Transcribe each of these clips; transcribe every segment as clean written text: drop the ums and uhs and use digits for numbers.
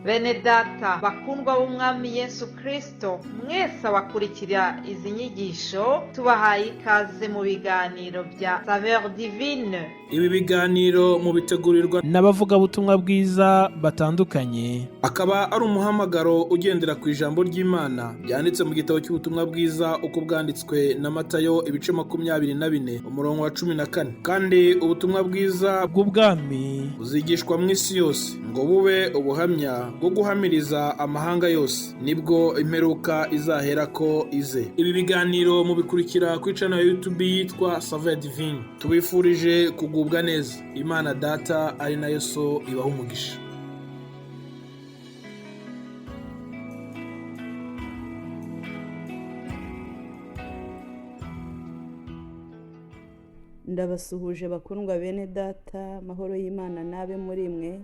Bene data bakundwa b'umwami Yesu Kristo, mwese abakurikira izi nyigisho tubahaye ikaze mu biganiro bya Saveur Divine. Ibi biganiro mu bitegurirwa n'abavugabutumwa bwiza batandukanye, akaba ari umuhamagaro ugendera ku ijambo ry'Imana byanditse mu gitabo cy'ubutumwa bwiza uko bwanditswe na Matayo ibice 24 umurongo wa 14. Kandi ubutumwa bwiza bw'ubwami buzigishwa mu isi yose ngo bube ubuhamya bwo guhamiriza amahanga yose, nibwo imperuka izahera ko ize. Ibi biganiro mubikurikira ku channel ya YouTube yitwa Saveur Divine. Tubifurije kugubwa neza. Imana Data ari nayo So ibaha umugisha. Ndabasuhuje bakundwa bene data, mahoro y'Imana nabe muri mwe.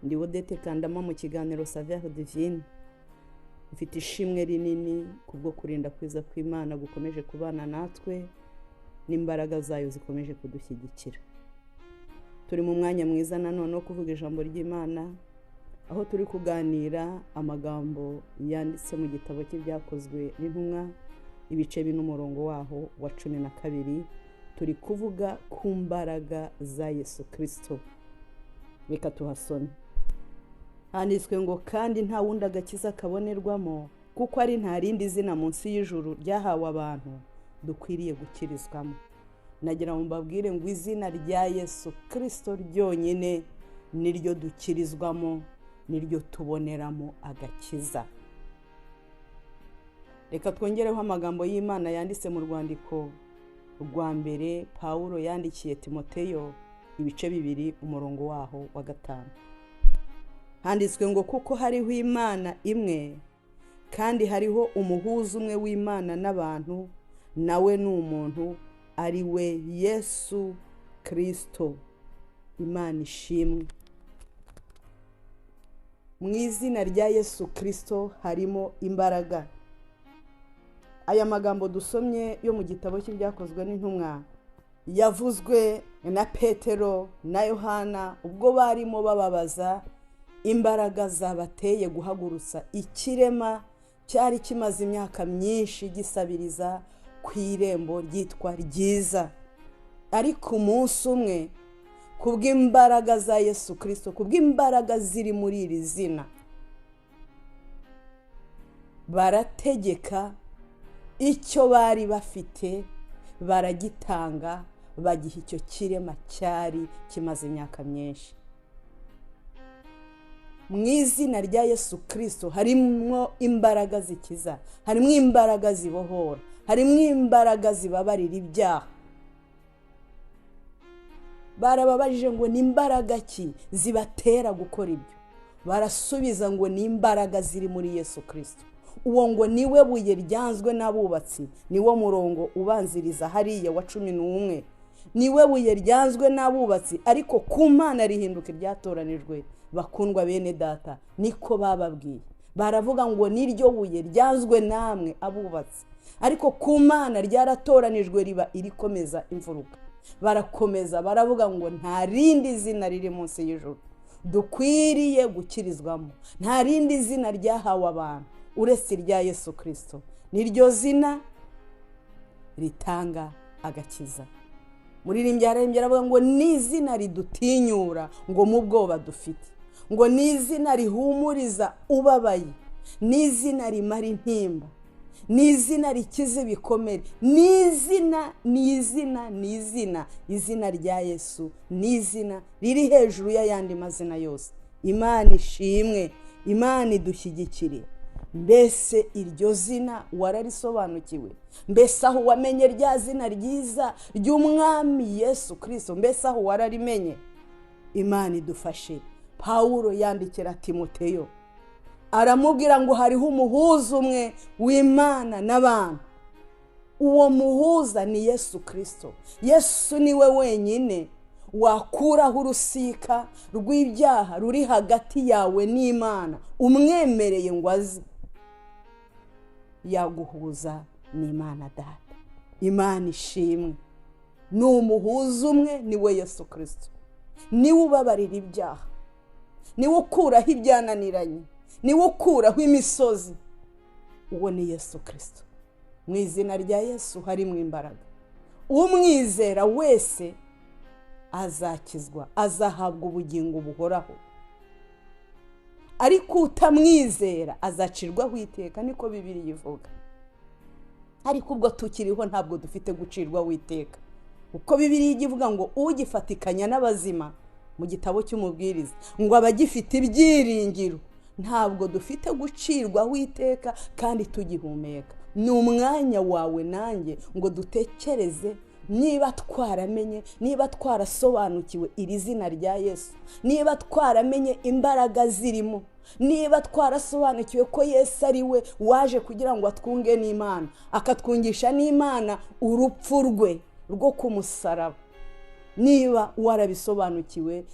Ndi Odette Kandama mu kiganiro Saveur Divine. Mfite ishimwe rinini kubwo kurinda kwiza kw'Imana gukomeje kubana natwe n'imbaraga zayo zikomeje kudushyigikira. Turi mu mwanya mwiza nanone wo kuvuga ijambo ry'Imana, aho turi kuganira amagambo yanditse mu gitabo cy'ibyakozwe n'intumwa ibice n'umurongo waho wa 12. Turi kuvuga ku mbaraga za Yesu Kristo. Reka tuhasome. Handitswe ngo kandi nta wundi agakiza kabonerwamo, kuko ari nta rindi zina munsi y'ijuru ryahawe abantu dukwiriye gukirizwamo. Nagira ngo mbabwire ngo izina rya Yesu Kristo ryonyine niryo dukirizwamo, niryo tuboneramo agakiza. Reka twongereho amagambo y'Imana yanditse mu rwandiko rwa mbere Paulo yandikiye Timoteyo ibice 2 umurongo waho wa 5. Handitswe ngo kuko hariho Imana imwe kandi hariho umuhuza umwe w'Imana n'abantu, nawe ni umuntu, ari we Yesu Kristo. Imana ishimwe. Mu izina rya Yesu Kristo harimo imbaraga. Aya magambo dusomye yo mu gitabo cy'ibyakozwe n'intumwa yavuzwe na Petero na Yohana ubwo barimo bababaza imbaraga zabateye guhagurutsa ikirema cyari kimaze imyaka myinshi gisabiriza ku irembo ryitwa ryiza. Ariko umunsi umwe kubw'imbaraga za Yesu Kristo, kubw'imbaraga ziri muri iri zina, barategeka icyo bari bafite baragitanga, bagiha icyo kirema cyari kimaze imyaka myinshi. Mu izina rya Yesu Kristo harimo imbaraga zikiza, harimo imbaraga zibohora, harimo imbaraga zibabarira ibyaha. Barababajije ngo ni imbaraga ki zibatera gukora ibyo? Barasubiza ngo ni imbaraga ziri muri Yesu Kristo. Uwo ngo niwe buye ryanzwe n'abubatsi, niwo murongo ubanziriza hariya wa 11. Niwe buye ryanzwe n'abubatsi, ariko ku Mana rihinduka iryatoranijwe. Bakundwa bene data, niko bababwiye. Baravuga ngo niryo buye ryanzwe namwe abubatsi, ariko ku Mana ryaratoranijwe riba irikomeza imfuruka. Barakomeza baravuga ngo nta rindi zina riri munsi y'ijuru dukwiriye gukirizwamo, nta rindi zina ryahawe abantu uretse irya Yesu Kristo. Niryo zina ritanga agakiza. Muririmbyi arembye aravuga ngo ni izina ridutinyura ngo mu bwoba dufite, ngo ni izina rihumuriza ubabaye, ni izina rimara intimba, ni izina rikiza ibikomere, ni izina izina rya Yesu ni izina riri hejuru y'ayandi mazina yose. Imana ishimwe, Imana idushyigikire. Mbese iryo zina wararisobanukiwe? Mbese aho wamenye rya zina ryiza ry'umwami Yesu Kristo, mbese aho wararimenye? Imana idufashe. Paulo yandikira Timoteyo aramubwira ngo hariho umuhuza umwe w'Imana n'abantu. Uwo muhuza ni Yesu Kristo. Yesu niwe wenyine wakuraho urusika rw'ibyaha ruri hagati yawe n'Imana. Umwemereye ngo aze, yaguhuza n'Imana Data. Imana ishimwe. Ni umuhuza umwe, niwe Yesu Kristo. Niwe ubabarira ibyaha, niwe ukuraho ibyananiranye, niwe ukuraho imisozi. Uwo ni Yesu Kristo. Mu izina rya Yesu harimo imbaraga. Umwizera wese azakizwa, azahabwa ubugingo buhoraho. Ariko utamwizera azacirwaho iteka, niko Bibiliya ivuga. Ariko ubwo tukiriho ntabwo dufite gucirwaho iteka, uko Bibiliya ivuga ngo ugifatikanya n'abazima mu gitabo cy'umubwiriza ngo abagifite ibyiringiro. Ntabwo dufite gucirwaho iteka kandi tugihumeka. Ni umwanya wawe nanjye ngo dutekereze niba twaramenye, niba twarasobanukiwe iri zina rya Yesu, niba twaramenye imbaraga zirimo, niba twarasobanukiwe ko Yesu ari we waje kugira ngo atwunge n'Imana, akatwungisha n'Imana urupfu rwe rwo ku musaraba. Niba warabisobanukiwe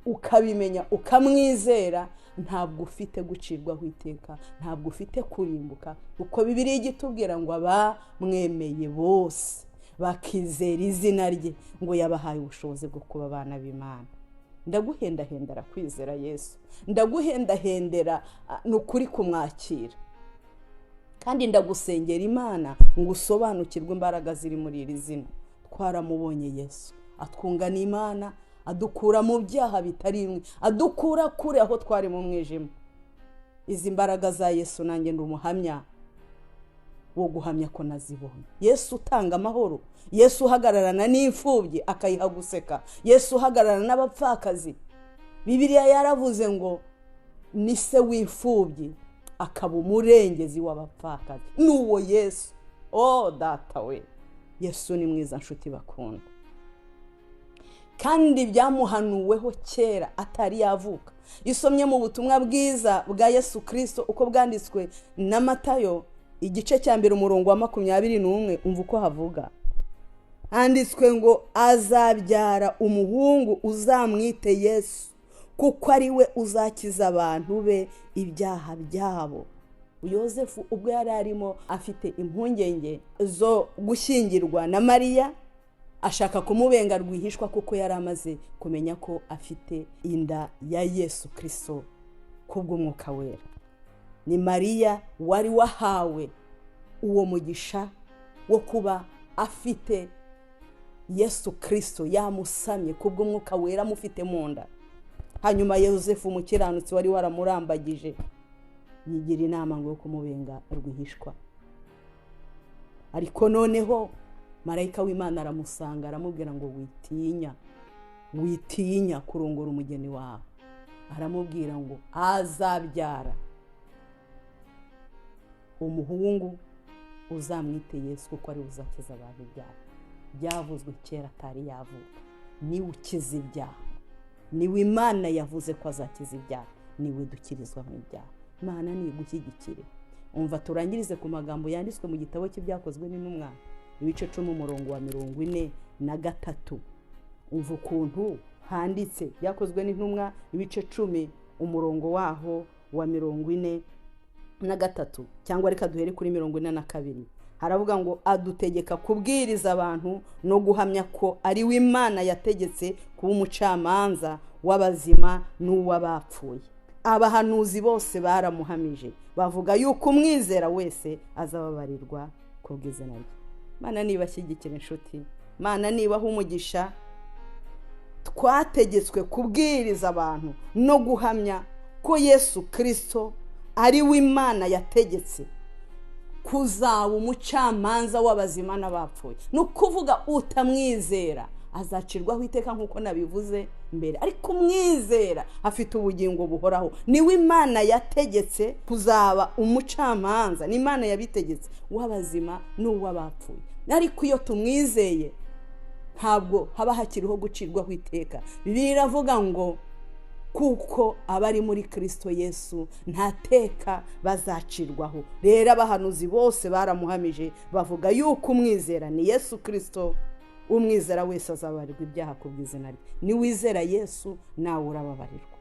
ukabimenya ukamwizera, ntabwo ufite gucirwaho iteka, ntabwo ufite kurimbuka, uko Bibiliya igitubwira ngo abamwemeye bose bakizera izina rye ngo yabahaye ubushobozi bwo kuba abana b'Imana. Ndaguhendahendera kwizera Yesu, ndaguhendahendera n'ukuri kumwakira, kandi ndagusengera Imana ngo usobanukirwe imbaraga ziri muri iri zina. Twaramubonye Yesu atwunga n'Imana, adukura mu byaha bitari bimwe, adukura kure aho twari mu mwijima. Izi mbaraga za Yesu nanjye ndi umuhamya wo guhamya ko nazibonye. Yesu utanga amahoro, Yesu uhagararana n'imfubyi akayiha guseka, Yesu uhagararana n'abapfakazi. Bibiliya yaravuze ngo ni se w'imfubyi akaba umurengezi w'abapfakazi. N'uwo Yesu. Data we, Yesu ni mwiza nshuti bakunda, kandi byamuhanuweho kera atari yavuka. Isomye mu butumwa bwiza bwa Yesu Kristo uko bwanditswe na Matayo igice cya 1 umurongo wa 21, umva uko havuga. Handitswe ngo azabyara umuhungu uzamwite Yesu, kuko ari we uzakiza abantu be ibyaha byabo. Yosefu ubwo yari arimo afite impungenge zo gushyingirwa na Mariya, ashaka kumubenga rwihishwa kuko yari amaze kumenya ko afite inda ya Yesu Kristo kubw'umwuka wera. Ni Mariya wari wahawe uwo mugisha wo kuba afite Yesu Kristo, yamusamye kubw'umwuka wera amufite mu nda. Hanyuma Yosefu umukiranutsi wari waramurambagije yigira inama ngo kumubenga rwihishwa. Ariko noneho marayika w'Imana aramusanga, aramubwira ngo witinya kurongora umugeni wawe. Aramubwira ngo azabyara umuhungu uzamwite Yesu, kuko ari uzakiza abantu ibyaha. Byavuzwe kera atari yavuka. Niwe ukiza ibyaha, niwe Imana yavuze ko azakiza ibyaha, niwe dukirizwa mu ibyaha. Imana ni igushyigikire. Umva turangirize ku magambo yanditswe mu gitabo cy'ibyakozwe n'intumwa ibice 10 umurongo wa 43. Umva ukuntu handitse byakozwe n'intumwa ibice 10 umurongo waho wa 43, cyangwa reka duhere kuri 42. Haravuga ngo adutegeka kubwiriza abantu no guhamya ko ari we Imana yategetse kuba umucamanza w'abazima n'uw'abapfuye. Abahanuzi bose baramuhamije, bavuga yuko umwizera wese azababarirwa kubw'izina rye. Mana nibashyigikira inshuti, Mana nibaha umugisha. Twategetswe kubwiriza abantu no guhamya ko Yesu Kristo ari we Imana yategetse kuzaba umucamanza w'abazima n'abapfuye. No kuvuga utamwizera azacirwaho iteka nkuko nabivuze mbere, ariko umwizera afite ubugingo buhoraho. Niwe Imana yategetse kuzaba umucamanza, ni Imana yabitegetse w'abazima n'uw'abapfuye. Ariko iyo tumwizeye ntabwo haba hakiriho gucirwaho iteka. Bibiliya iravuga ngo kuko abari muri Kristo Yesu nta teka bazacirwaho. Rero abahanuzi bose baramuhamije, bavuga yuko umwizera ni Yesu Kristo, umwizera wese azabarirwa ibyaha kubw'izina rye. Ni wizera Yesu nawe urababarirwa.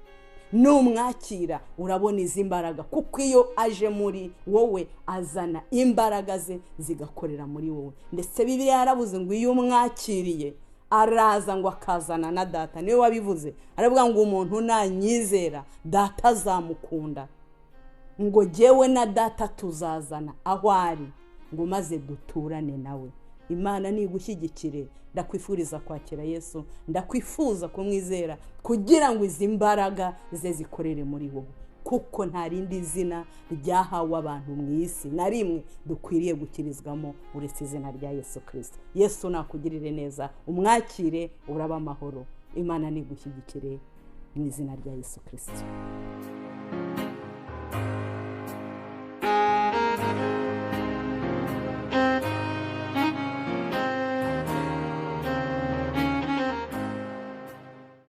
Numwakira urabona izi mbaraga, kuko iyo aje muri wowe azana imbaraga ze zigakorera muri wowe. Ndetse Bibiliya yaravuze ngo iyo umwakiriye araza ngo akazana na data. Niwe wabivuze, aravuga ngo umuntu nanyizera data azamukunda, ngo jyewe na data tuzazana aho ari, ngo maze duturane nawe. Imana nigushyigikire, ndakwifuriza kwakira Yesu, ndakwifuza kumwizera kugira ngo izi mbaraga ze zikorere muri wowe, kuko nta rindi zina ryahawe abantu mu isi na rimwe dukwiriye gukirizwamo uretse izina rya Yesu Kristo. Yesu nakugirire neza, umwakire uraba amahoro. Imana nigushyigikire mu izina rya Yesu Kristo.